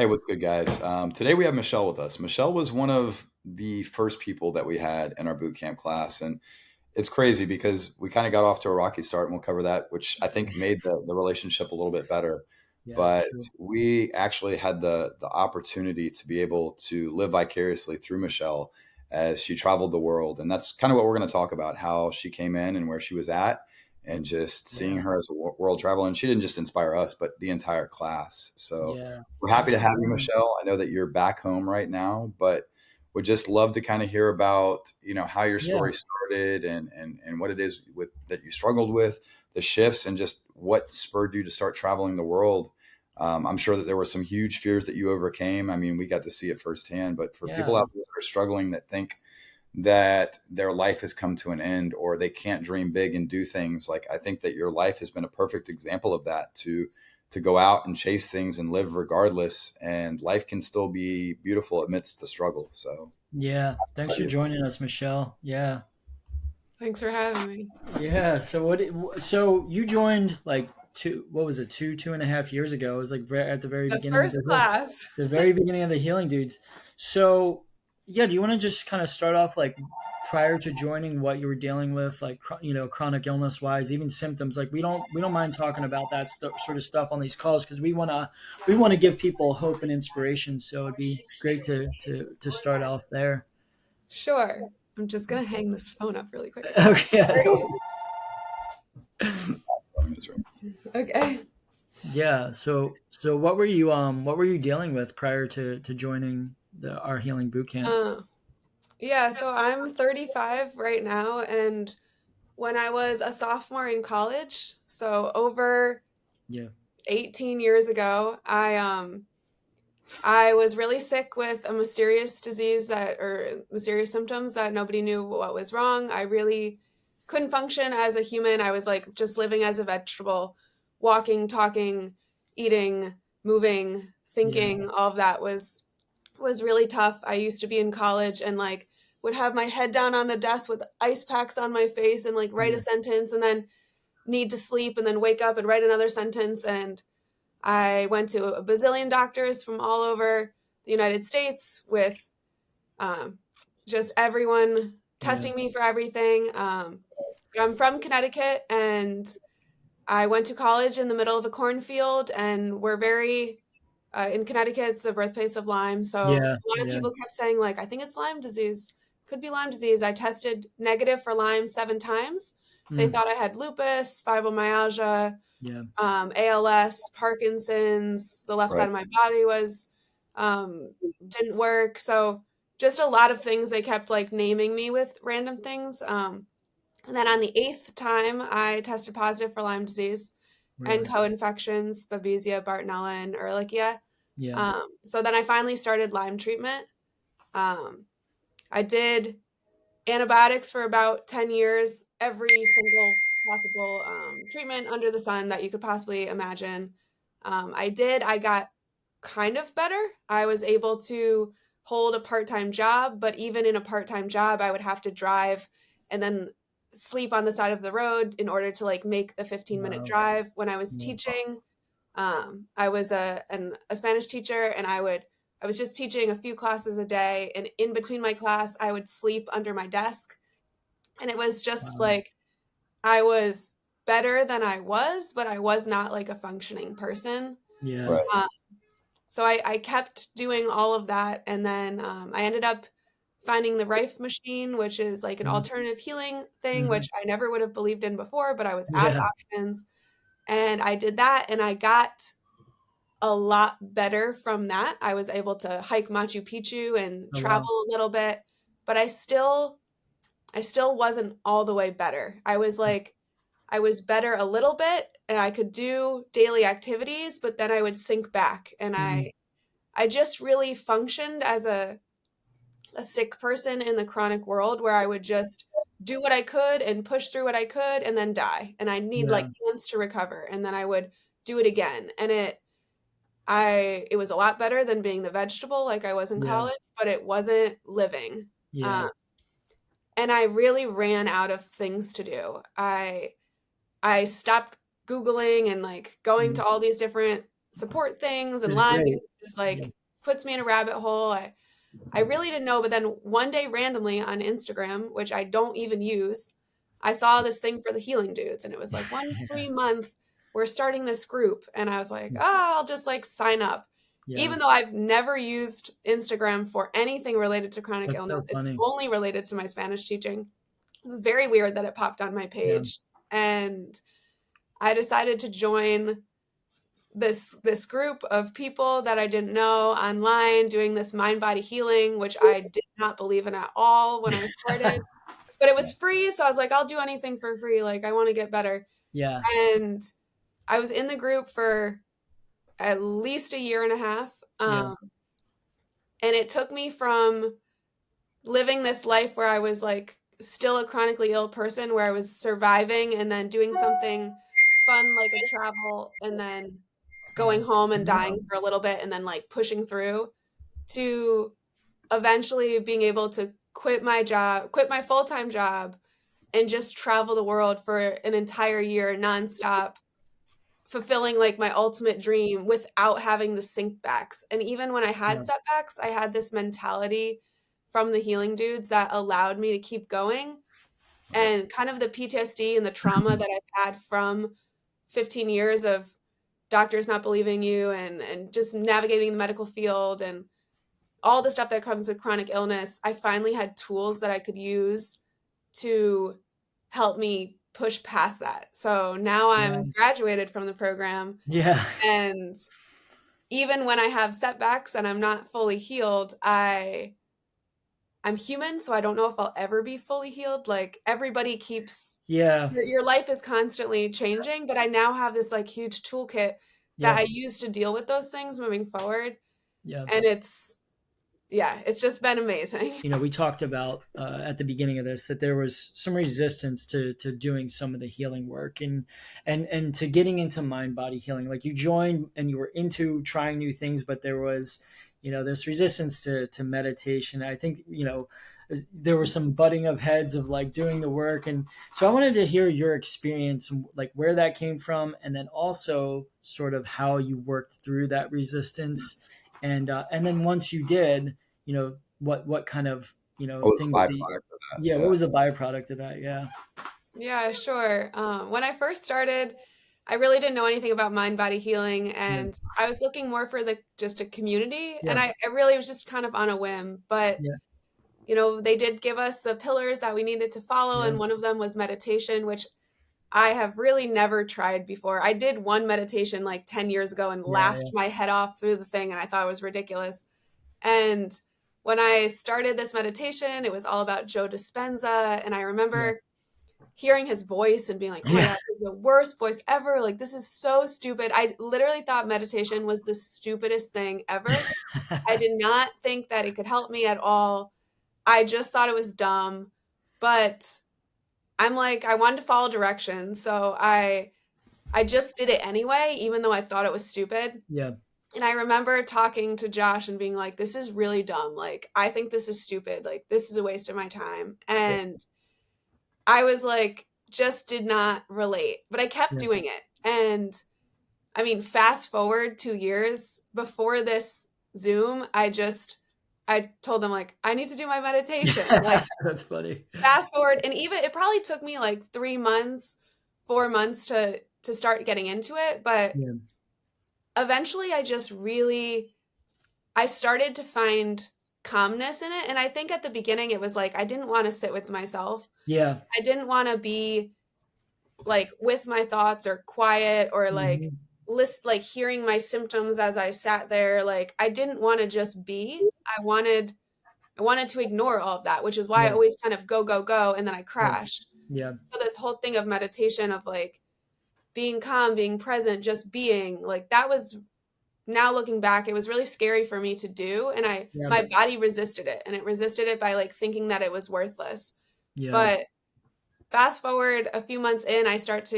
Hey, what's good, guys? Today we have Michelle with us. Michelle was one of the first people that we had in our boot camp class, and it's crazy because we kind of got off to a rocky start, and we'll cover that, which I think made the relationship a little bit better. Yeah, But true. we actually had the opportunity to be able to live vicariously through Michelle as she traveled the world, and that's kind of what we're going to talk about: how she came in and where she was at, and just seeing Yeah, her as a world traveler. And she didn't just inspire us, but the entire class. So yeah. we're happy Thanks to for have you, joining. Michelle. I know that you're back home right now, but would just love to kind of hear about how your Yeah, story started and what it is with that you struggled with, the shifts, and just what spurred you to start traveling the world. I'm sure that there were some huge fears that you overcame. I mean, we got to see it firsthand, but for people yeah, out there that are struggling, that think that their life has come to an end or they can't dream big and do things, like, I think that your life has been a perfect example of that, to go out and chase things and live regardless, and life can still be beautiful amidst the struggle. So yeah. Thanks for joining us, Michelle. Yeah, Thanks for having me. yeah. So you joined like what was it, 2.5 years ago? It was like at the very The beginning of first class. the very beginning of the Healing Dudes. So yeah, do you want to just kind of start off like prior to joining what you were dealing with, like chronic illness wise, even symptoms? Like we don't mind talking about that sort of stuff on these calls because we want to give people hope and inspiration. So it'd be great to start off there. Sure. I'm just gonna hang this phone up really quick. Okay. Okay. Yeah. So what were you dealing with prior to joining our healing boot camp? Uh, yeah, so I'm 35 right now, and when I was a sophomore in college, so over Yeah. 18 years ago, I was really sick with a mysterious disease or mysterious symptoms that nobody knew what was wrong. I really couldn't function as a human. I was like just living as a vegetable, walking, talking, eating, moving, Yeah. thinking. All of that was really tough. I used to be in college and like would have my head down on the desk with ice packs on my face and like write a Yeah. sentence and then need to sleep and then wake up and write another sentence. And I went to a bazillion doctors from all over the United States with um, just everyone Yeah. testing me for everything. I'm from Connecticut and I went to college in the middle of a cornfield, and we're very, in Connecticut, it's the birthplace of Lyme. So Yeah. a lot of Yeah. people kept saying, like, I think it's Lyme disease. Could be Lyme disease. I tested negative for Lyme 7 times. They Mm. thought I had lupus, fibromyalgia, Yeah. ALS, Parkinson's. The left side right. of my body was didn't work. So just a lot of things. They kept like naming me with random things. And then on the eighth time, I tested positive for Lyme disease and Really. co-infections, Babesia, Bartonella, and Ehrlichia. Yeah. So then I finally started Lyme treatment. Um, I did antibiotics for about 10 years, every single possible treatment under the sun that you could possibly imagine. I got kind of better. I was able to hold a part time job, but even in a part time job, I would have to drive and then sleep on the side of the road in order to like make the 15-minute Wow. drive. When I was Yeah. teaching, I was a Spanish teacher, and I was just teaching a few classes a day, and in between my class, I would sleep under my desk, and it was just Wow. like I was better than I was, but I was not like a functioning person. Yeah. Right. Um, so I kept doing all of that, and then I ended up finding the Rife machine, which is like an Mhm. alternative healing thing, which Mhm. I never would have believed in before, but I was out of Yeah. options. And I did that, and I got a lot better from that. I was able to hike Machu Picchu and Oh travel wow. a little bit, but I still wasn't all the way better. I was better a little bit and I could do daily activities, but then I would sink back, and Mhm. I just really functioned as a sick person in the chronic world where I would just do what I could and push through what I could and then die. And I need like Yeah. months to recover, and then I would do it again. And it was a lot better than being the vegetable like I was in Yeah. college, but it wasn't living. Yeah. Um, and I really ran out of things to do. I stopped Googling and like going Mhm. to all these different support things, and It's Lyme great. just Yeah. like puts me in a rabbit hole. I really didn't know, but then one day randomly on Instagram, which I don't even use, I saw this thing for the healing dudes, and it was like 1 free month. We're starting this group, and I was like, oh, I'll just like sign up. Yeah. Even though I've never used Instagram for anything related to chronic That's so illness, it's funny. only related to my Spanish teaching. It's very weird that it popped on my Yeah. page, and I decided to join this group of people that I didn't know online doing this mind body healing, which I did not believe in at all when I started. But it was free, so I was like, I'll do anything for free. Like I want to get better. Yeah. And I was in the group for at least a year and a half. Yeah. And it took me from living this life where I was like still a chronically ill person, where I was surviving and then doing something fun like a travel, and then going home and dying for a little bit and then like pushing through, to eventually being able to quit my job, quit my full-time job, and just travel the world for an entire year nonstop, fulfilling like my ultimate dream without having the sink backs. And even when I Yeah. had setbacks, I had this mentality from the healing dudes that allowed me to keep going. And kind of the PTSD and the trauma that I've had from 15 years of doctors not believing you, and just navigating the medical field and all the stuff that comes with chronic illness, I finally had tools that I could use to help me push past that. So now Yeah. I'm graduated from the program, Yeah. and even when I have setbacks and I'm not fully healed, I'm human, so I don't know if I'll ever be fully healed. Like everybody keeps Yeah. your life is constantly changing, but I now have this like huge toolkit that Yeah. I use to deal with those things moving forward. Yeah. And it's just been amazing. We talked about at the beginning of this that there was some resistance to doing some of the healing work and to getting into mind body healing. Like you joined and you were into trying new things, but there was this resistance to meditation. I think there were some butting of heads of like doing the work, and so I wanted to hear your experience, like where that came from, and then also sort of how you worked through that resistance, and then once you did, what kind of What was the things that byproduct of that? yeah, what Yeah. was the byproduct of that? Yeah. Yeah, sure. When I first started, I really didn't know anything about mind body healing, Yeah. and I was looking more for the just a community, and Yeah. I really was just kind of on a whim. But Yeah. they did give us the pillars that we needed to follow, Yeah. and one of them was meditation, which I have really never tried before. I did one meditation like 10 years ago and Yeah. laughed my head off through the thing, and I thought it was ridiculous. And when I started this meditation, it was all about Joe Dispenza, and I Yeah. remember hearing his voice and being like, oh my Yeah. God, this is the worst voice ever. Like, this is so stupid. I literally thought meditation was the stupidest thing ever. I did not think that it could help me at all. I just thought it was dumb. But I'm like, I wanted to follow directions. So I just did it anyway, even though I thought it was stupid. Yeah. And I remember talking to Josh and being like, this is really dumb. Like, I think this is stupid. Like, this is a waste of my time. Yeah. And I was like, just did not relate, but I kept Yeah. doing it. And I mean, fast forward 2 years before this Zoom, I told them like, I need to do my meditation. Like, That's funny. fast forward, and even it probably took me like 3 months, 4 months to start getting into it. But Yeah. eventually I started to find calmness in it. And I think at the beginning it was like I didn't want to sit with myself. Yeah. I didn't want to be like with my thoughts or quiet or like Mhm. like hearing my symptoms as I sat there. Like I didn't want to just be. I wanted to ignore all of that, which is why I Yeah. always kind of go, go, go, and then I Yeah. crash. Yeah. So this whole thing of meditation, of like being calm, being present, just being, like that was, now looking back, it was really scary for me to do, and Yeah. my body resisted it, and it resisted it by like thinking that it was worthless. Yeah. But fast forward a few months in, I just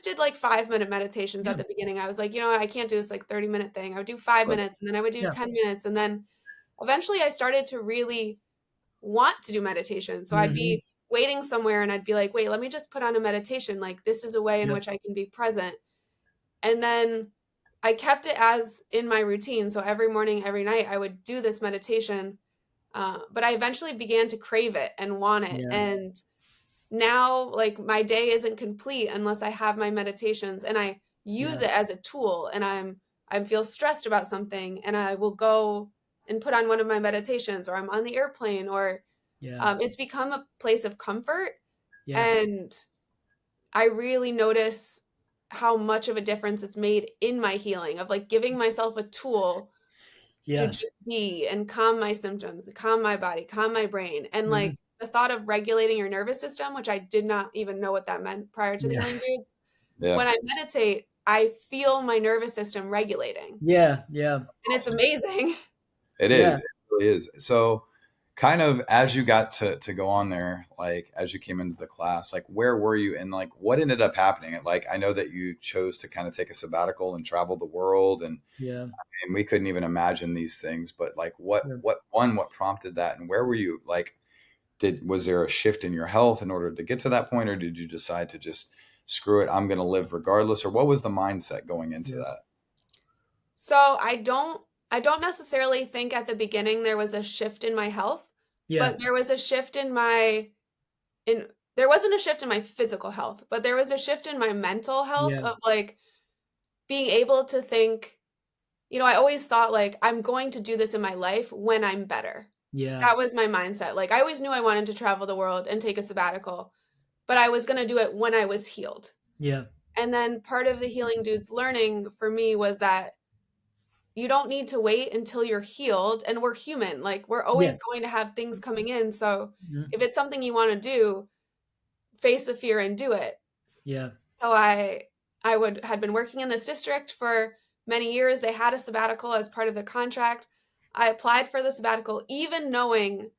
did like 5-minute meditations at Yeah. the beginning. I was like, I can't do this like 30-minute thing. I would do 5 minutes, and then I would do Yeah. 10 minutes. And then eventually I started to really want to do meditation. So I'd Mhm. be waiting somewhere and I'd be like, wait, let me just put on a meditation. Like this is a way in Yep. which I can be present. And then I kept it as in my routine. So every morning, every night, I would do this meditation. But I eventually began to crave it and want it. Yeah. And now, like, my day isn't complete unless I have my meditations, and I use Yeah. it as a tool. And I feel stressed about something, and I will go and put on one of my meditations, or I'm on the airplane, or Yeah. it's become a place of comfort. Yeah. And I really notice how much of a difference it's made in my healing, of like giving myself a tool to Yeah. just be and calm my symptoms, calm my body, calm my brain. And Hmm. like the thought of regulating your nervous system, which I did not even know what that meant prior to the Yeah. healing dudes. Yeah, When I meditate, I feel my nervous system regulating. Yeah. Yeah. And it's amazing. it is. Yeah. It really is. So, kind of as you got to go on there, like as you came into the class, like where were you and like what ended up happening? Like I know that you chose to kind of take a sabbatical and travel the world, Yeah. and we couldn't even imagine these things. But like Yeah. what prompted that, and where were you? Like, was there a shift in your health in order to get to that point, or did you decide to just screw it? I'm going to live regardless, or what was the mindset going into Yeah. that? So I don't necessarily think at the beginning there was a shift in my health, Yeah. but there was a shift in my in there wasn't a shift in my physical health, but there was a shift in my mental health, Yeah. of like being able to think, I always thought like I'm going to do this in my life when I'm better. Yeah. That was my mindset. Like I always knew I wanted to travel the world and take a sabbatical, but I was going to do it when I was healed. Yeah. And then part of the healing dudes learning for me was that you don't need to wait until you're healed, and we're human. Like we're Yeah. always going to have things coming in. So Mhm. if it's something you want to do, face the fear and do it. Yeah. So I had been working in this district for many years. They had a sabbatical as part of the contract. I applied for the sabbatical even knowing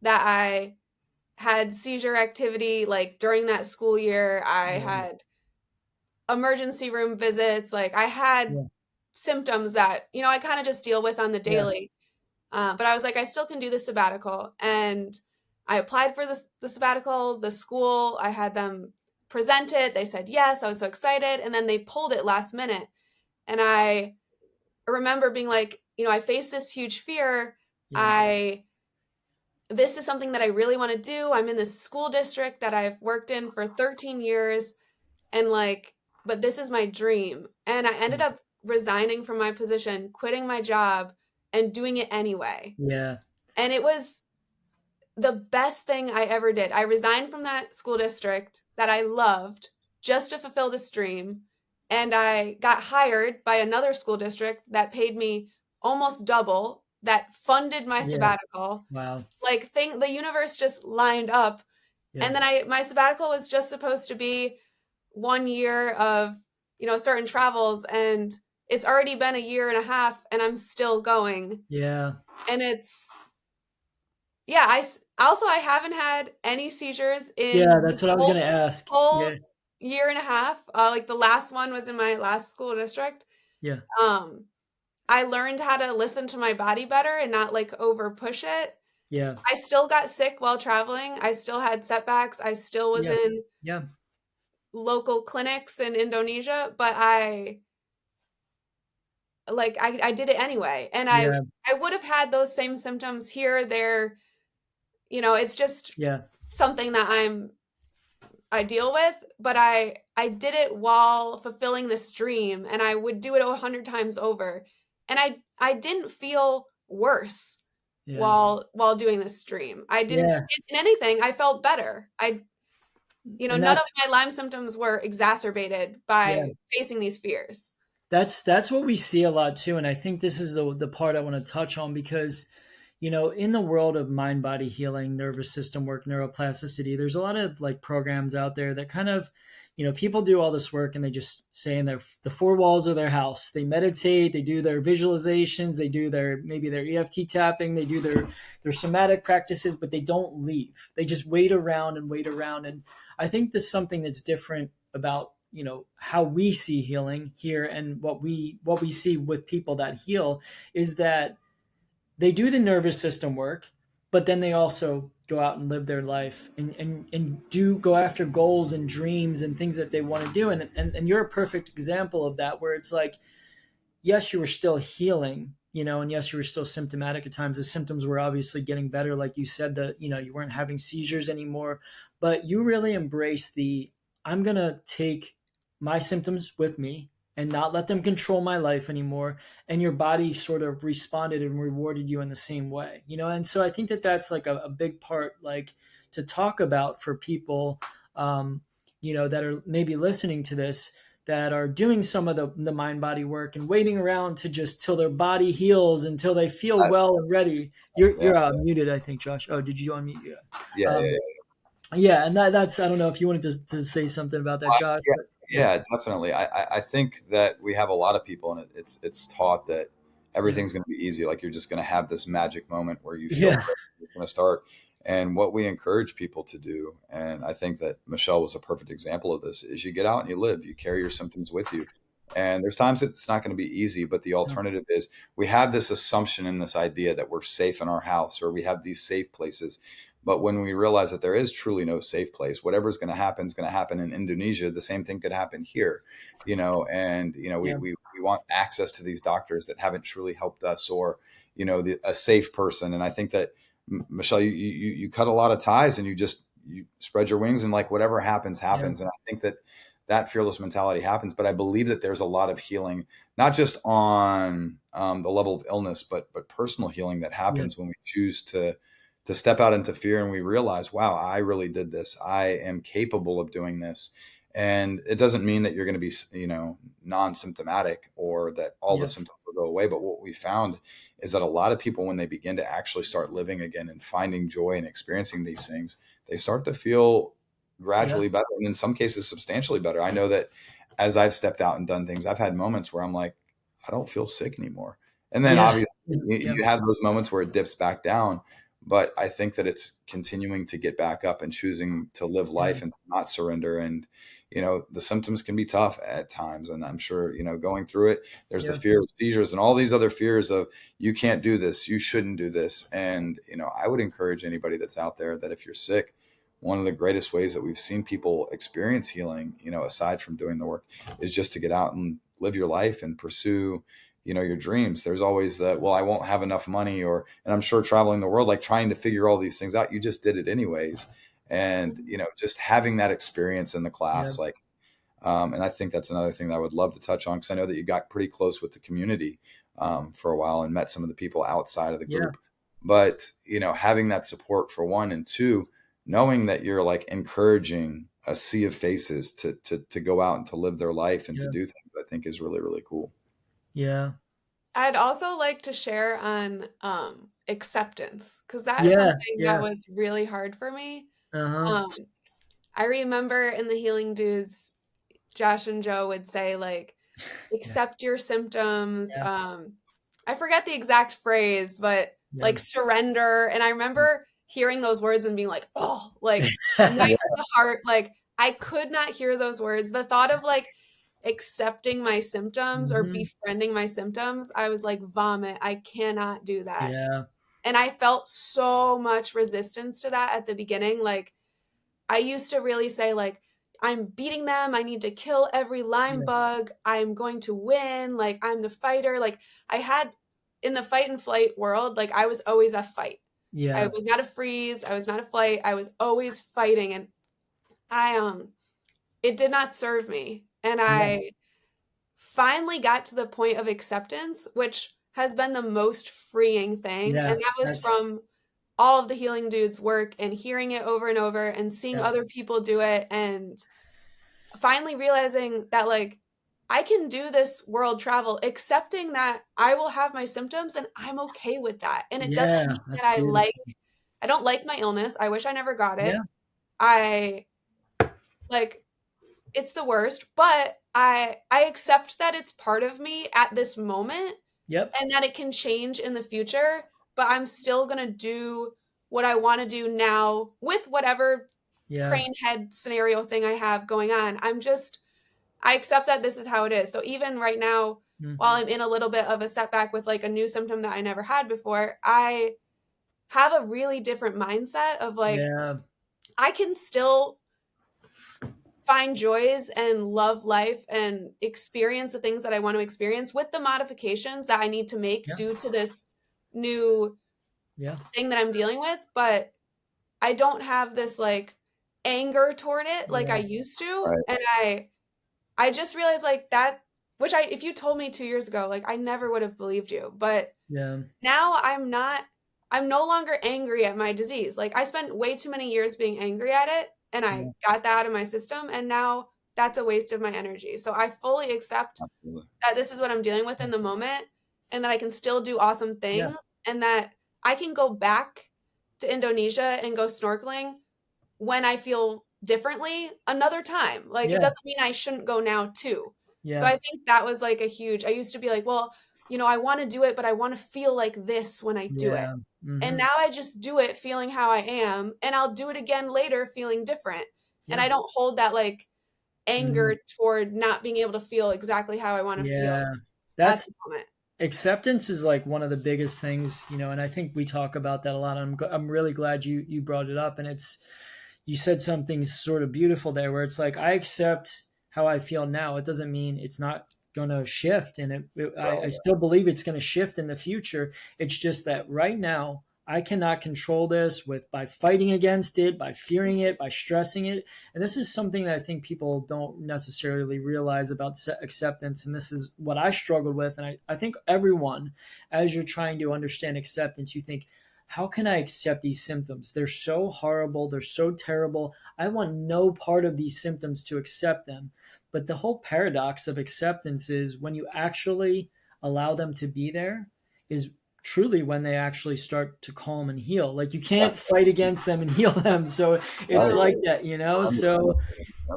that I had seizure activity. Like during that school year, I Yeah. had emergency room visits. Like I had Yeah. symptoms that, I kind of just deal with on the Yeah. daily. But I was like, I still can do the sabbatical. And I applied for the sabbatical, the school. I had them present it. They said yes. I was so excited. And then they pulled it last minute. And I remember being like, I face this huge fear. Yeah. I This is something that I really want to do. I'm in this school district that I've worked in for 13 years, and like, but this is my dream. And I ended up resigning from my position, quitting my job, and doing it anyway. Yeah. And it was the best thing I ever did. I resigned from that school district that I loved just to fulfill this dream. And I got hired by another school district that paid me almost double, that funded my Yeah. sabbatical. Wow. Like the universe just lined up. Yeah. And then my sabbatical was just supposed to be 1 year of, certain travels, and it's already been a year and a half and I'm still going. Yeah. And it's, yeah, I haven't had any seizures in Yeah. the That's what I was whole gonna ask. whole Yeah. year and a half. Like the last one was in my last school district. Yeah. Um, I learned how to listen to my body better and not like over push it. Yeah. I still got sick while traveling. I still had setbacks. I still was Yeah. in Yeah. local clinics in Indonesia, but I did it anyway. And Yeah. I would have had those same symptoms here, there. It's just Yeah. something that I deal with, but I did it while fulfilling this dream, and I would do it 100 times over. And I didn't feel worse Yeah. while doing this dream. I didn't, Yeah. in anything, I felt better. And None of that's my Lyme symptoms were exacerbated by yeah. facing these fears. That's what we see a lot too, and I think this is the part I want to touch on because, in the world of mind body healing, nervous system work, neuroplasticity, there's a lot of like programs out there that kind of, people do all this work and they just stay in the four walls of their house. They meditate, they do their visualizations, they do maybe their EFT tapping, they do their somatic practices, but they don't leave. They just wait around and wait around. And I think there's something that's different about how we see healing here and what we see with people that heal is that they do the nervous system work, but then they also go out and live their life and do go after goals and dreams and things that they want to do. And you're a perfect example of that, where it's like, yes, you were still healing, and yes, you were still symptomatic at times. The symptoms were obviously getting better. Like you said, that, you weren't having seizures anymore, but you really embraced I'm going to take my symptoms with me and not let them control my life anymore. And your body sort of responded and rewarded you in the same way, And so I think that that's like a big part, like to talk about for people, that are maybe listening to this, that are doing some of the mind body work and waiting around to just till their body heals, until they feel I, well and ready. You're yeah, you're muted, I think, Josh. Oh, did you unmute? Yeah. yeah, yeah, Um, yeah. yeah, and that's, I don't know if you wanted to say something about that, Josh, Yeah, but yeah, yeah, definitely. I think that we have a lot of people, and it's taught that yeah, everything's going to be easy. Like you're just going to have this magic moment where you feel yeah, great. You're going to start. And what we encourage people to do, and I think that Michelle was a perfect example of this, is you get out and you live. You carry your symptoms with you. And there's times it's not going to be easy, but the yeah, alternative is we have this assumption and this idea that we're safe in our house or we have these safe places. But when we realize that there is truly no safe place, whatever's going to happen is going to happen in Indonesia. The same thing could happen here, and, yeah, we want access to these doctors that haven't truly helped us or, a safe person. And I think that, Michelle, you cut a lot of ties and you spread your wings and like whatever happens, yeah, happens. And I think that that fearless mentality happens. But I believe that there's a lot of healing, not just on the level of illness, but personal healing that yeah, happens when we choose to step out into fear and we realize, wow, I really did this. I am capable of doing this. And it doesn't mean that you're going to be, non-symptomatic or that all the yeah, symptoms will go away. But what we found is that a lot of people, when they begin to actually start living again and finding joy and experiencing these things, they start to feel yeah, gradually better. And in some cases, substantially better. I know that as I've stepped out and done things, I've had moments where I'm like, I don't feel sick anymore. And then yeah, obviously yeah, you have those moments where it dips back down, but I think that it's continuing to get back up and choosing to live yeah, life and to not surrender. And, the symptoms can be tough at times. And I'm sure, going through it, there's the yeah, fear of seizures and all these other fears of you can't do this, you shouldn't do this. And, I would encourage anybody that's out there that if you're sick, one of the greatest ways that we've seen people experience healing, aside from doing the work, is just to get out and live your life and pursue, your dreams. There's always the, well, I won't have enough money, and I'm sure traveling the world, like trying to figure all these things out, you just did it anyways. And, just having that experience in the yeah, class, like, and I think that's another thing that I would love to touch on because I know that you got pretty close with the community for a while and met some of the people outside of the yeah, group. But, having that support for one, and two, knowing that you're like encouraging a sea of faces to go out and to live their life and to yeah, do things, I think is really, really cool. yeah, I'd also like to share on acceptance, because that is yeah, something that yeah, was really hard for me. uh-huh, Um, I remember in the Healing Dudes, Josh and Joe would say, like, yeah, accept your symptoms. yeah, I forget the exact phrase, but yeah, like surrender. And I remember hearing those words and being like, oh, like knife Yeah. to the heart. Like I could not hear those words. The thought of like accepting my symptoms or hmm, befriending my symptoms, I was like, vomit. I cannot do that. yeah, And I felt so much resistance to that at the beginning. Like I used to really say like I'm beating them. I need to kill every Lyme yeah, bug. I'm going to win. Like I'm the fighter. Like I had in the fight and flight world, like I was always a fight. I yeah, was not a freeze. I was not a flight. I was always fighting and I it did not serve me. And yeah, I finally got to the point of acceptance, which has been the most freeing thing. yeah, And that was that's, from all of the Healing Dudes work and hearing it over and over and seeing yeah, other people do it and finally realizing that like I can do this world travel, accepting that I will have my symptoms and I'm okay with that. And it doesn't yeah, mean that that's beautiful. I don't like my illness. I wish I never got Yeah, it. I like it's the worst, but I accept that it's part of me at this moment yep, and that it can change in the future, but I'm still going to do what I want to do now with whatever yeah, crane head scenario thing I have going on. I accept that this is how it is. So even right now, mm, while I'm in a little bit of a setback with like a new symptom that I never had before, I have a really different mindset of like, Yeah. I can still find joys and love life and experience the things that I want to experience with the modifications that I need to make Yeah. due to this new Yeah. thing that I'm dealing with. But I don't have this like anger toward it like I Yeah. used to. Right. And I just realized like that, which I, if you told me 2 years ago, like I never would have believed you. But Yeah. now I'm no longer angry at my disease. Like I spent way too many years being angry at it and I Yeah. got that out of my system. And now that's a waste of my energy. So I fully accept Absolutely. that this is what I'm dealing with in the moment and that I can still do awesome Yeah. things and that I can go back to Indonesia and go snorkeling when I feel differently another time. Like it Yeah. doesn't mean I shouldn't go now too. So Yeah. I think that was like a huge, I used to be like, well, I want to do it, but I want to feel like this when I do it. Yeah. And Mm-hmm. now I just do it feeling how I am, and I'll do it again later feeling different. And Yeah. I don't hold that like Mm-hmm. anger toward not being able to feel exactly how I want to feel Yeah. at That's the moment. acceptance is like one of the biggest things, and I think we talk about that a lot. I'm really glad you brought it up, and you said something sort of beautiful there, where it's like I accept how I feel now. It doesn't mean it's not going to shift, and I Well, still believe it's going to shift in the future. It's just that right now I cannot control this with by fighting against it, by fearing it, by stressing it. And this is something that I think people don't necessarily realize about acceptance. And this is what I struggled with. And I think everyone, as you're trying to understand acceptance, you think, how can I accept these symptoms? They're so horrible. They're so terrible. I want no part of these symptoms to accept them. But the whole paradox of acceptance is when you actually allow them to be there, is truly when they actually start to calm and heal. Like you yeah, can't fight against them and heal them. So it's right. like Literally. that. 100%. So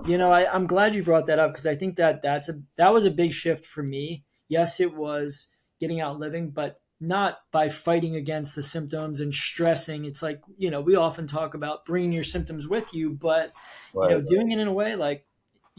Yep. I'm glad you brought that up because I think that was a big shift for me. Yes, it was getting out living, but not by fighting against the symptoms and stressing. It's like, we often talk about bringing your symptoms with you, but, Right. doing it in a way like,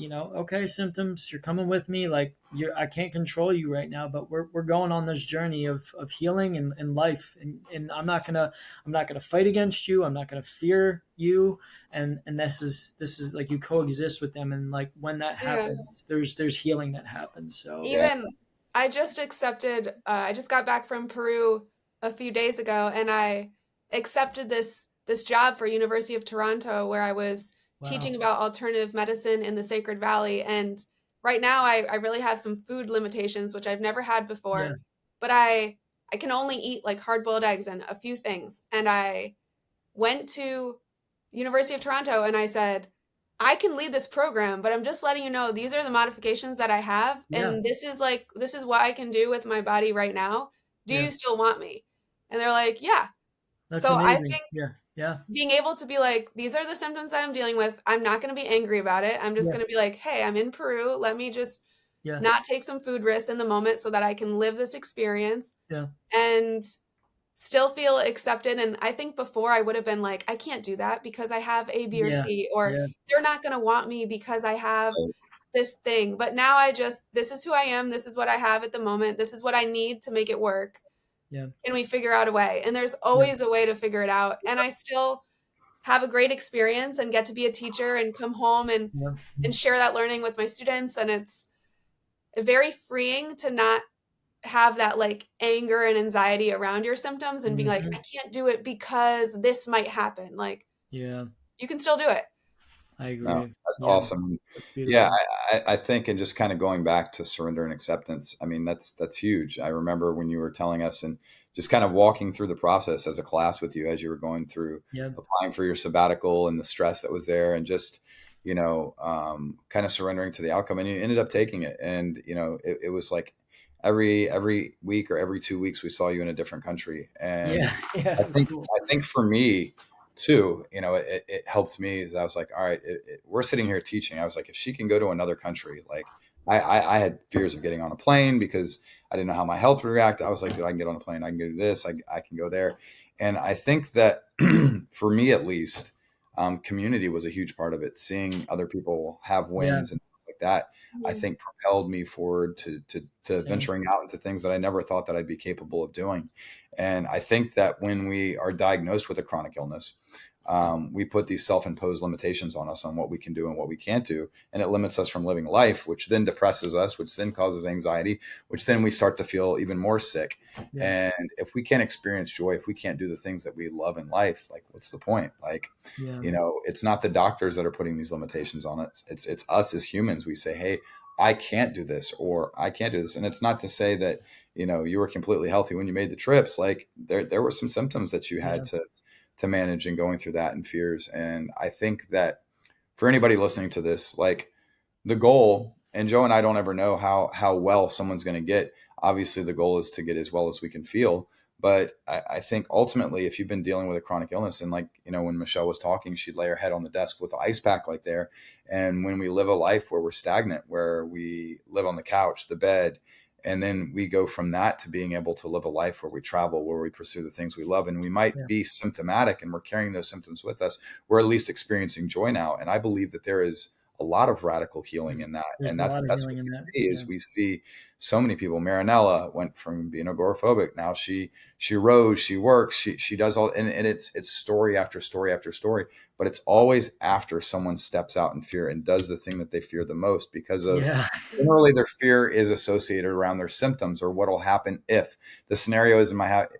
okay, symptoms, you're coming with me. Like I can't control you right now, but we're going on this journey of healing and life. And I'm not gonna fight against you. I'm not gonna fear you. And this is like you coexist with them. And like when that Yeah. happens, there's healing that happens. So Yeah. Even I just accepted, I just got back from Peru a few days ago and I accepted this job for University of Toronto where I was wow. teaching about alternative medicine in the Sacred Valley. And right now I really have some food limitations, which I've never had Yeah. before, but I can only eat like hard-boiled eggs and a few things. And I went to University of Toronto and I said, I can lead this program, but I'm just letting you know these are the modifications that I have Yeah. and this is what I can do with my body right now. Do Yeah. you still want me? And they're like, yeah. That's So I amazing. think Yeah. Yeah. being able to be like, these are the symptoms that I'm dealing with. I'm not going to be angry about it. I'm just Yeah. going to be like, hey, I'm in Peru. Let me just Yeah. not take some food risks in the moment so that I can live this experience Yeah. and still feel accepted. And I think before I would have been like, I can't do that because I have A, B, or Yeah. C, or Yeah. they're not going to want me because I have this thing. But now this is who I am. This is what I have at the moment. This is what I need to make it work. Yeah. And we figure out a way. And there's Yeah. always a way to figure it out. And I still have a great experience and get to be a teacher and come home Yeah. and share that learning with my students. And it's very freeing to not have that like anger and anxiety around your symptoms and being like, I Mhm. can't do it because this might happen. Like Yeah. you can still do it. I No, agree. that's Yeah. awesome. That's Yeah, beautiful. I think, and just kind of going back to surrender and acceptance. I mean, that's huge. I remember when you were telling us and just kind of walking through the process as a class with you as you were going through Yeah. applying for your sabbatical and the stress that was there, and just kind of surrendering to the outcome. And you ended up taking it, and it was like every week or every 2 weeks we saw you in a different country, and Yeah. Yeah. I It's think cool. I think for me too, it helped me. As I was like, all right, we're sitting here teaching. I was like, if she can go to another country, like I had fears of getting on a plane because I didn't know how my health would react. I was like, dude, I can get on a plane. I can do this. I can go there. And I think that for me, at least, community was a huge part of it. Seeing other people have Yeah. wins and stuff like that, I Mhm. think propelled me forward to Same. venturing out into things that I never thought that I'd be capable of doing. And I think that when we are diagnosed with a chronic illness, we put these self-imposed limitations on us on what we can do and what we can't do, and it limits us from living life, which then depresses us, which then causes anxiety, which then we start to feel even more sick. Yeah. And if we can't experience joy, if we can't do the things that we love in life, like what's the point? Like, Yeah. it's not the doctors that are putting these limitations on us. It's us as humans. We say, hey, I can't do this, or I can't do this. And it's not to say that, you were completely healthy when you made the trips. Like there were some symptoms that you had Yeah. to manage, and going through that and fears. And I think that for anybody listening to this, like the goal, and Joe and I don't ever know how well someone's going to get. Obviously, the goal is to get as well as we can feel. But I think ultimately, if you've been dealing with a chronic illness, and like, when Michelle was talking, she'd lay her head on the desk with the ice pack like there. And when we live a life where we're stagnant, where we live on the couch, the bed, and then we go from that to being able to live a life where we travel, where we pursue the things we love, and we might Yeah. be symptomatic and we're carrying those symptoms with us, we're at least experiencing joy now. And I believe that there is a lot of radical healing There's, in that. there's And a that's lot of that's healing what in we that. see Yeah. is we see so many people. Marinella went from being agoraphobic. Now she rows, she works, she does all, and it's story after story after story. But it's always after someone steps out in fear and does the thing that they fear the most, because of Yeah. generally their fear is associated around their symptoms, or what'll happen if the scenario is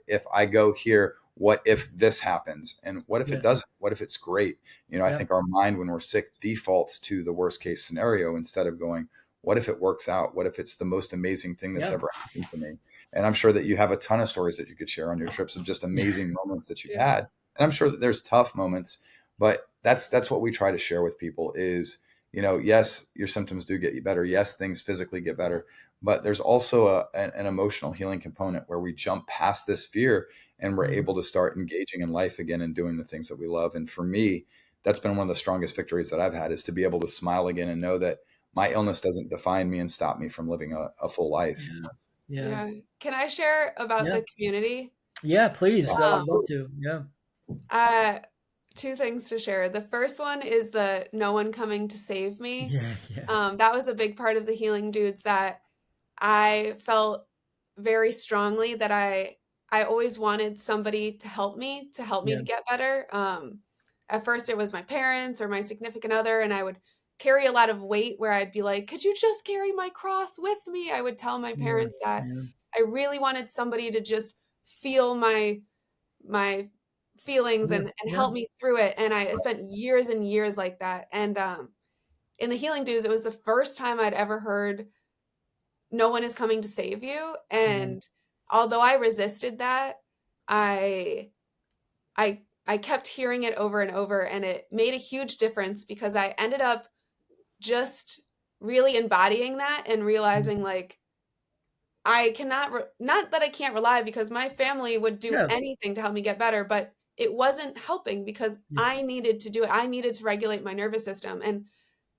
if I go here, what if this happens, and what if it Yeah. doesn't, what if it's great. I Yeah. think our mind, when we're sick, defaults to the worst case scenario instead of going, what if it works out? What if it's the most amazing thing that's Yeah. ever happened to me? And I'm sure that you have a ton of stories that you could share on your trips of just Yeah. amazing moments that you've Yeah. had. And I'm sure that there's tough moments, but that's what we try to share with people is, yes, your symptoms do get you better. Yes, things physically get better, but there's also an emotional healing component where we jump past this fear and we're Mhm. able to start engaging in life again and doing the things that we love. And for me, that's been one of the strongest victories that I've had, is to be able to smile again and know that my illness doesn't define me and stop me from living a full life. Yeah. Yeah. Yeah. Can I share about Yeah. the community? Yeah. Please. I Um, would love to. Yeah. uh, two things to share. The first one is the no one coming to save me. Yeah. Yeah. That was a big part of the Healing Dudes that I felt very strongly that I always wanted somebody to help me Yeah. to get better. At first it was my parents or my significant other, and I would carry a lot of weight where I'd be like, "Could you just carry my cross with me?" I would tell my Yeah. parents that Yeah. I really wanted somebody to just feel my feelings Yeah. and Yeah. help me through it. And I spent years and years like that. And in the Healing Dues, it was the first time I'd ever heard no one is coming to save you. Yeah. And although I resisted that, I I kept hearing it over and over, and it made a huge difference because I ended up just really embodying that and Mhm. realizing like I cannot not that I can't rely because my family would do Yeah. anything to help me get better, but it wasn't helping because Yeah. I needed to do it. I needed to regulate my nervous system. And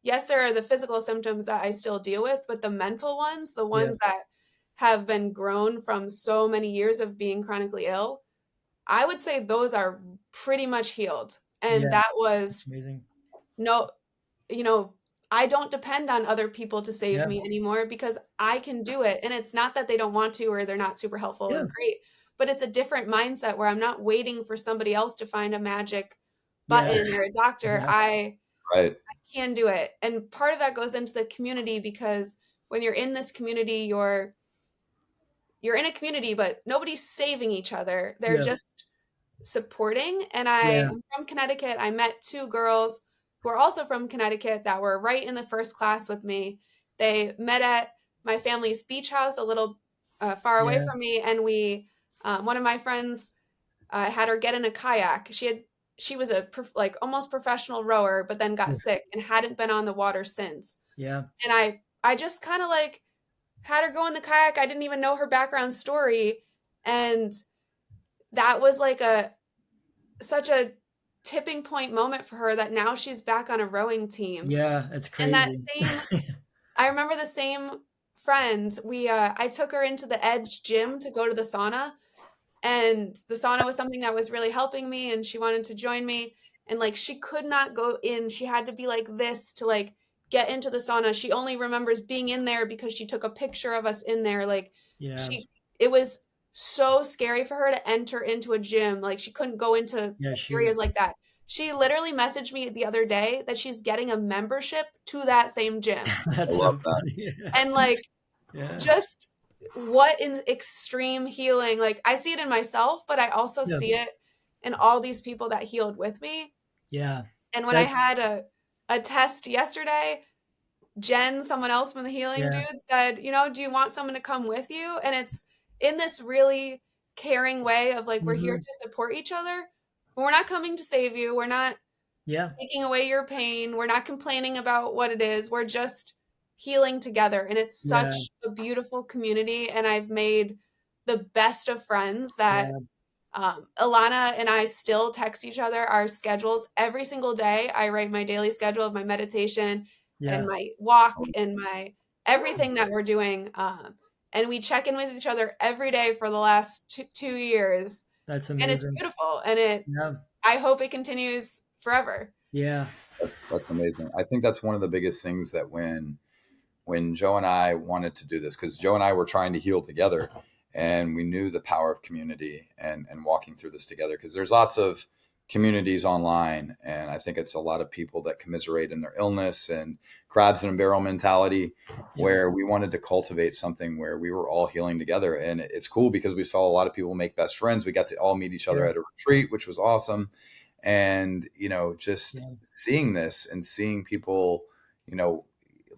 yes, there are the physical symptoms that I still deal with, but the mental ones, the Yeah. ones that have been grown from so many years of being chronically ill, I would say those are pretty much healed. And Yeah. that It's was amazing. no, you know, I don't depend on other people to save Yeah. me anymore because I can do it. And it's not that they don't want to or they're not super helpful Yeah. and great, but it's a different mindset where I'm not waiting for somebody else to find a magic Yeah. button or a doctor. Yeah. I Right. can do it. And part of that goes into the community because when you're in this community, you're in a community, but nobody's saving each other. They're Yeah. just supporting. And Yeah. I'm from Connecticut. I met two girls who are also from Connecticut that were right in the first class with me. They met at my family's beach house a little far away Yeah. from me, and one of my friends had her get in a kayak. She was a like almost professional rower, but then got Yeah. sick and hadn't been on the water since. Yeah. And I just kind of like had her go in the kayak. I didn't even know her background story, and that was like a such a tipping point moment for her that now she's back on a rowing team. Yeah. It's And that crazy. same I remember the same friend, I took her into the Edge gym to go to the sauna, and the sauna was something that was really helping me, and she wanted to join me, and, like, she could not go in. She had to be like this to, like, get into the sauna. She only remembers being in there because she took a picture of us in there. Like Yeah. she, it was so scary for her to enter into a gym. Like she couldn't go into Yeah. She areas was. like that. She literally messaged me the other day that she's getting a membership to that same gym. I That's love so that. funny. And like Yeah. just what in extreme healing. Like I see it in myself, but I also Yeah. see it in all these people that healed with me. Yeah. And when I That's had a test yesterday, Jen, someone else from the healing yeah. dude, said, do you want someone to come with you? And it's in this really caring way of like, we're here Hmm. to support each other. But we're not coming to save you. We're not Yeah. taking away your pain. We're not complaining about what it is. We're just healing together. And it's Yeah. such a beautiful community. And I've made the best of friends that Yeah. Alana and I still text each other our schedules every single day. I write my daily schedule of my meditation and Yeah. my walk and my everything that we're doing. And we check in with each other every day for the last 2 years. That's And it's amazing. beautiful. And Yeah. I hope it continues forever. Yeah. That's amazing. I think that's one of the biggest things that when Joe and I wanted to do this, because Joe and I were trying to heal together, and we knew the power of community and walking through this together. Because there's lots of communities online, and I think it's a lot of people that commiserate in their illness and crabs in a barrel mentality. Yeah. Where we wanted to cultivate something where we were all healing together, and it's cool because we saw a lot of people make best friends. We got to all meet each other Yeah. at a retreat, which was awesome. And just Yeah. seeing this and seeing people you know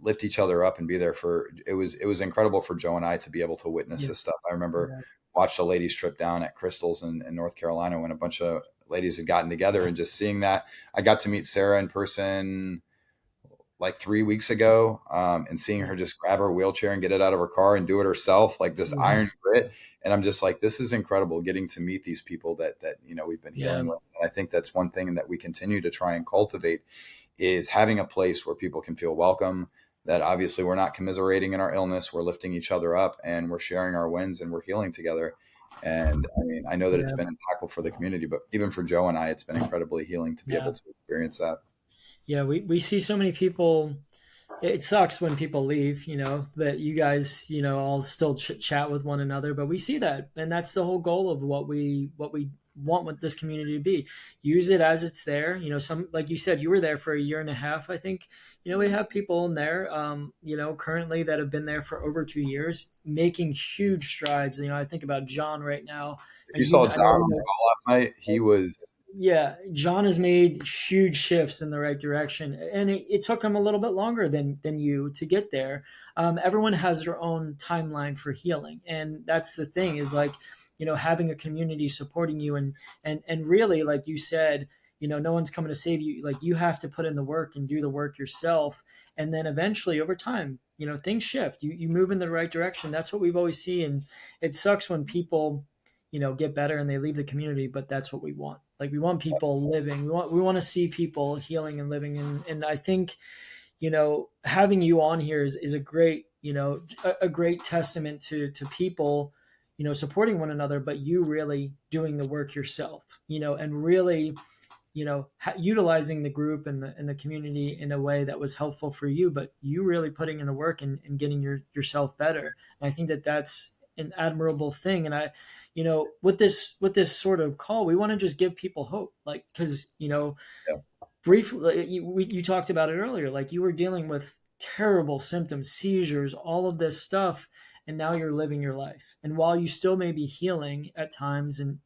lift each other up and be there for it was incredible for Joe and I to be able to witness Yeah. this stuff. I remember Yeah. watched a ladies trip down at Crystals in North Carolina when a bunch of ladies had gotten together, and just seeing that. I got to meet Sarah in person like 3 weeks ago, and seeing her just grab her wheelchair and get it out of her car and do it herself, like this Yeah. iron grit. And I'm just like, this is incredible, getting to meet these people that we've been Yeah. healing with. And I think that's one thing that we continue to try and cultivate, is having a place where people can feel welcome, that obviously we're not commiserating in our illness, we're lifting each other up, and we're sharing our wins, and we're healing together. And I mean, I know that it's Yeah. been impactful for the community, but even for Joe and I, it's been incredibly healing to be able Yeah. to experience that. Yeah. We see so many people. It sucks when people leave, that you guys, all still chat with one another, but we see that. And that's the whole goal of what we want with this community to be. Use it as it's there. Some, like you said, you were there for a year and a half. I think, we have people in there, currently that have been there for over 2 years, making huge strides. I think about John right now. If And you saw I John know, on the call last night, he was yeah, John has made huge shifts in the right direction, and it took him a little bit longer than you to get there. Everyone has their own timeline for healing, and that's the thing, is like, having a community supporting you, and really, like you said, no one's coming to save you. Like, you have to put in the work and do the work yourself, and then eventually, over time, things shift. You move in the right direction. That's what we've always seen, and it sucks when people get better and they leave the community, but that's what we want. Like, we want people living. We want to see people healing and living. And I think, having you on here is a great, a great testament to people, supporting one another, but you really doing the work yourself, and really, utilizing the group and the community in a way that was helpful for you, but you really putting in the work and getting yourself better. And I think that that's an admirable thing. And I, with this sort of call, we want to just give people hope, like, because, yeah, briefly, you talked about it earlier, like, you were dealing with terrible symptoms, seizures, all of this stuff, and now you're living your life. And while you still may be healing at times, and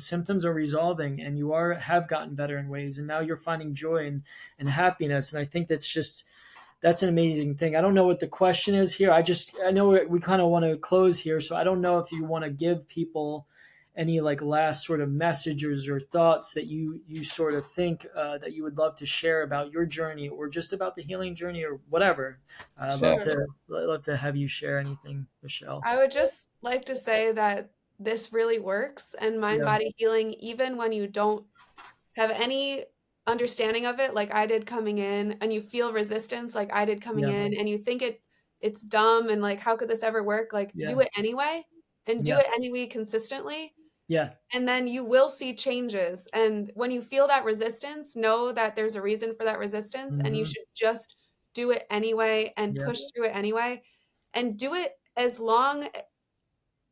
symptoms are resolving, and you have gotten better in ways, and now you're finding joy and happiness. And I think that's an amazing thing. I don't know what the question is here. I know we kind of want to close here, so I don't know if you want to give people any, like, last sort of messages or thoughts that you sort of think that you would love to share about your journey, or just about the healing journey, or whatever. I'd love Sure. to have you share anything, Michelle. I would just like to say that this really works, and mind Yeah, body healing, even when you don't have any understanding of it, like I did coming in, and you feel resistance, like I did coming yeah, in, and you think it's dumb and like, how could this ever work? Like, yeah, do it anyway, and do yeah, it anyway consistently, yeah, and then you will see changes. And when you feel that resistance, know that there's a reason for that resistance, and you hmm, should just do it anyway and Yeah. push through it anyway, and do it as long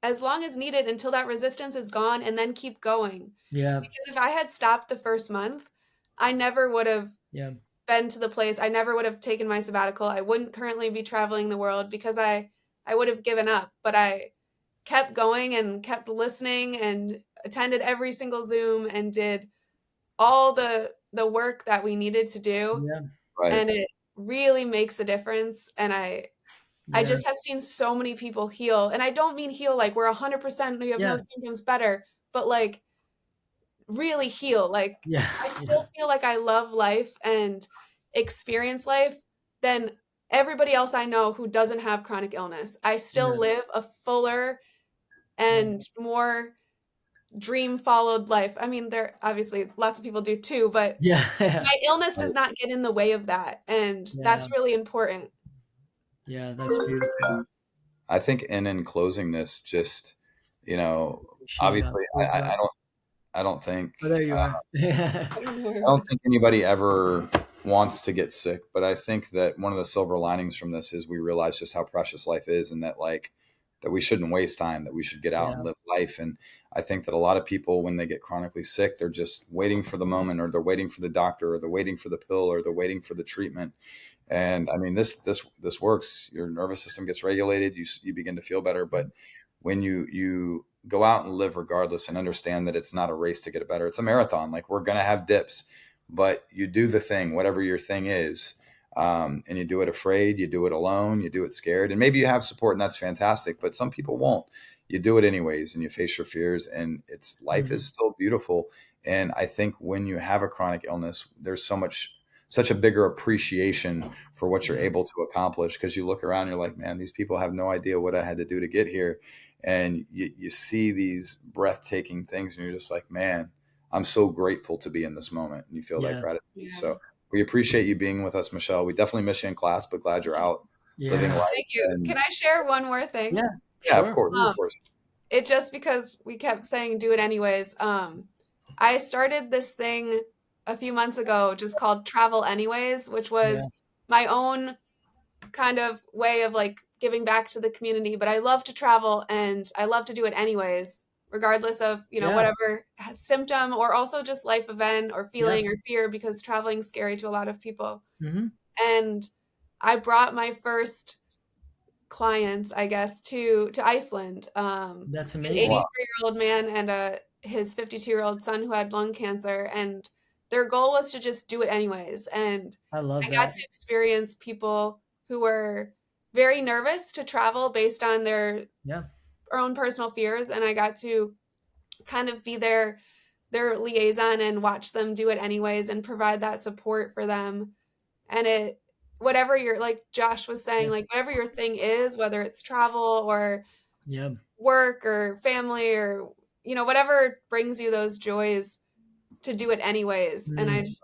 as needed until that resistance is gone, and then keep going. Yeah. Because if I had stopped the first month, I never would have Yeah. been to the place. I never would have taken my sabbatical. I wouldn't currently be traveling the world because I would have given up. But I kept going and kept listening and attended every single Zoom and did all the work that we needed to do, Yeah. Right. and it really makes a difference. And I Yeah. just have seen so many people heal, and I don't mean heal like we're 100%, we have no Yeah. symptoms better, but like really heal. Like Yeah. I Yeah. still feel like I love life and experience life than everybody else I know who doesn't have chronic illness. I still Yeah. live a fuller Yeah. and more dream followed life. I mean, there obviously lots of people do too, but Yeah. Yeah. my illness Right. does not get in the way of that. And Yeah. that's really important. Yeah. That's beautiful. Yeah. I think in closing this, just, She obviously, pulled up. I don't think, Oh, there you are. Yeah. I don't know where I don't think anybody ever wants to get sick, but I think that one of the silver linings from this is we realize just how precious life is, and that that we shouldn't waste time, that we should get out Yeah. and live life. And I think that a lot of people, when they get chronically sick, they're just waiting for the moment, or they're waiting for the doctor, or they're waiting for the pill, or they're waiting for the treatment. And I mean, this works. Your nervous system gets regulated. You begin to feel better. But when you go out and live regardless, and understand that it's not a race to get better, it's a marathon. Like, we're gonna have dips, but you do the thing, whatever your thing is, and you do it afraid, you do it alone, you do it scared, and maybe you have support, and that's fantastic. But some people won't. You do it anyways, and you face your fears, and it's life Mhm. is still beautiful. And I think when you have a chronic illness, there's such a bigger appreciation for what you're Yeah. able to accomplish, because you look around, you're like, man, these people have no idea what I had to do to get here. And you see these breathtaking things, and you're just like, man, I'm so grateful to be in this moment. And you feel that Yeah. gratitude. Yeah. So we appreciate you being with us, Michelle. We definitely miss you in class, but glad you're out living Yeah. life. Thank you. And Can I share one more thing? Yeah. yeah, of Sure. course, Um, of course. it just because we kept saying do it anyways. I started this thing a few months ago just called Travel Anyways, which Yeah. was my own kind of way of like giving back to the community. But I love to travel and I love to do it anyways, regardless of, Yeah. whatever symptom or also just life event or Yeah. feeling or fear, because traveling's scary to a lot of people. Mm-hmm. And I brought my first clients, I guess, to Iceland. That's An amazing. Wow. 83-year-old man and his 52-year-old son who had lung cancer, and their goal was to just do it anyways. And I love I got that. to experience people who were very nervous to travel based on their Yeah. own personal fears, and I got to kind of be their liaison and watch them do it anyways and provide that support for them. And it whatever your like Josh was saying, Yeah. like whatever your thing is, whether it's travel or Yeah. work or family or whatever brings you those joys, to do it anyways. And I Mm. just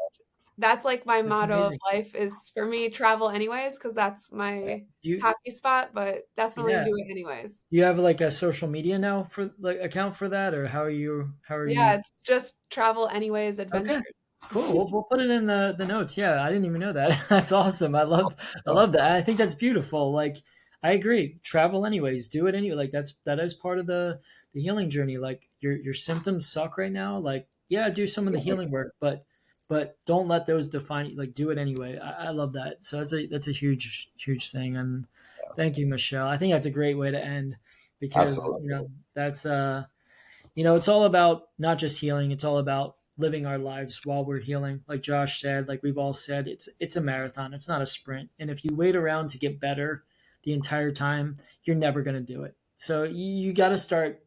that's like my That's motto of amazing. life is for me travel anyways, because that's my You. happy spot, but definitely Yeah. do it anyways. You have like a social media now for like account for that, or how are you? How are Yeah, you? it's just travel anyways Okay. adventures. Cool. We'll put it in the notes. Yeah, I didn't even know that. That's awesome. I Oh, love that. I think that's beautiful. Like I agree. Travel anyways. Do it anyway. Like that is part of the healing journey. Like your symptoms suck right now. Like yeah, do some of the healing work, but don't let those define you. Like do it anyway. I love that. So that's a huge thing. And thank you, Michelle. I think that's a great way to end because absolutely. that's it's all about not just healing, it's all about living our lives while we're healing. Like Josh said, like we've all said, it's a marathon, it's not a sprint. And if you wait around to get better the entire time, you're never going to do it. So you got to start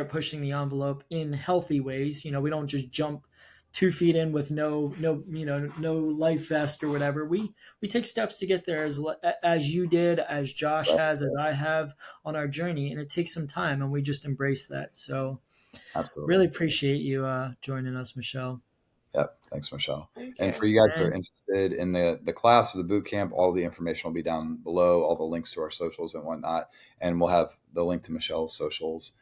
pushing the envelope in healthy ways. We don't just jump 2 feet in with no life vest or whatever. We take steps to get there as you did, as Josh Right. has, as I have on our journey, and it takes some time, and we just embrace that. So Absolutely. really appreciate you joining us, Michelle. Yep. Thanks, Michelle. Thank And you. for you guys that are And interested in the class or the boot camp, all the information will be down below, all the links to our socials and whatnot. And we'll have the link to Michelle's socials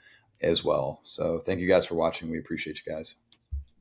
as well. So thank you guys for watching. We appreciate you guys.